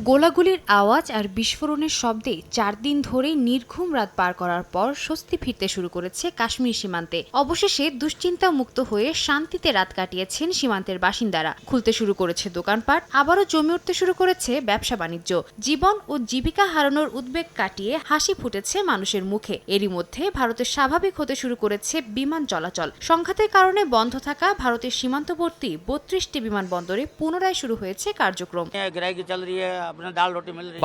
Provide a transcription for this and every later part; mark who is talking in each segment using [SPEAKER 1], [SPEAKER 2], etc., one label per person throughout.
[SPEAKER 1] গোলাগুলির আওয়াজ আর বিস্ফোরণের শব্দে 4 দিন ধরে নির্ঘুম রাত পার করার পর স্বস্তি ফিরতে শুরু করেছে কাশ্মীর সীমান্তে। অবশেষে দুশ্চিন্তা মুক্ত হয়ে শান্তিতে রাত কাটিয়েছেন সীমান্তের বাসিন্দারা। খুলতে শুরু করেছে দোকানপাট, আবারও জমে উঠতে শুরু করেছে ব্যবসা বাণিজ্য। জীবন ও জীবিকা হারানোর উদ্বেগ কাটিয়ে হাসি ফুটেছে মানুষের মুখে। এরই মধ্যে ভারতের স্বাভাবিক হতে শুরু করেছে বিমান চলাচল। সংঘাতের কারণে বন্ধ থাকা ভারতের সীমান্তবর্তী 32টি বিমানবন্দরে পুনরায় শুরু হয়েছে কার্যক্রম।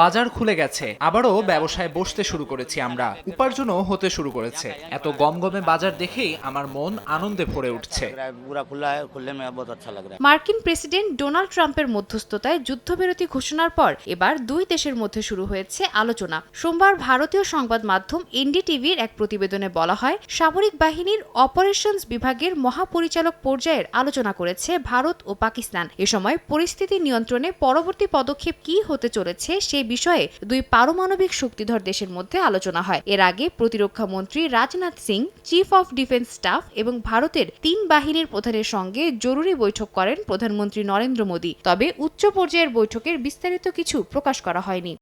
[SPEAKER 2] বাজার খুলে গেছে, আবারও ব্যবসায় বসতে শুরু করেছি আমরা। উপার্জনও হতে শুরু করেছে। এত গমগমে বাজার দেখেই আমার মন আনন্দে ভরে উঠছে।
[SPEAKER 1] মার্কিন প্রেসিডেন্ট ডোনাল্ড ট্রাম্পের মধ্যস্থতায় যুদ্ধবিরতি ঘোষণার পর এবার দুই দেশের মধ্যে শুরু হয়েছে আলোচনা। সোমবার ভারতীয় সংবাদ মাধ্যম এনডিটিভির এক প্রতিবেদনে বলা হয়, সামরিক বাহিনীর অপারেশনস বিভাগের মহাপরিচালক পর্যায়ের আলোচনা করেছে ভারত ও পাকিস্তান। এ সময় পরিস্থিতি নিয়ন্ত্রণে পরবর্তী পদক্ষেপ কি হতে চলেছে সে বিষয়ে দুই পারমাণবিক শক্তিধর দেশের মধ্যে আলোচনা হয়। এর আগে প্রতিরক্ষা মন্ত্রী Rajnath Singh, chief of defence staff এবং ভারতের 3 বাহিনীর প্রধানের সঙ্গে জরুরি বৈঠক করেন প্রধানমন্ত্রী নরেন্দ্র মোদী। তবে উচ্চ পর্যায়ের বৈঠকের বিস্তারিত কিছু প্রকাশ করা হয়নি।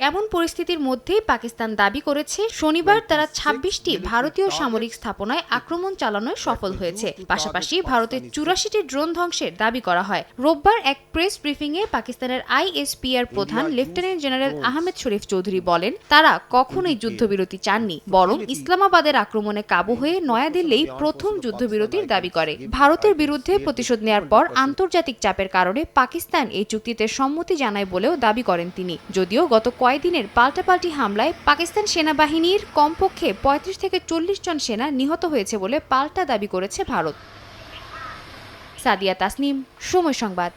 [SPEAKER 1] এমন পরিস্থিতির মধ্যেই পাকিস্তান দাবি করেছে শনিবার তারা 26টি ভারতীয় সামরিক স্থাপনায় আক্রমণ চালানোয় সফল হয়েছে। পাশাপাশি ভারতের 84টি ড্রোন ধ্বংসের দাবি করা হয়। রোববার এক প্রেস ব্রিফিংয়ে পাকিস্তানের আইএসপিআর প্রধান লেফটেন্যান্ট জেনারেল আহমেদ শরীফ চৌধুরী বলেন, তারা কখনোই যুদ্ধবিরতি চাননি, বরং ইসলামাবাদের আক্রমণে কাবু হয়ে নয়াদিল্লি প্রথম যুদ্ধবিরতির দাবি করে। ভারতের বিরুদ্ধে প্রতিশোধ নেয়ার পর আন্তর্জাতিক চাপের কারণে পাকিস্তান এই চুক্তিতে সম্মতি জানায় বলেও দাবি করেন তিনি। যদিও গত কয়েকদিনের পাল্টাপাল্টি হামলায় পাকিস্তান সেনাবাহিনীর কমপক্ষে 35 থেকে 40 জন সেনা নিহত হয়েছে বলে পাল্টা দাবি করেছে ভারত। সাদিয়া তাসনিম, সময় সংবাদ।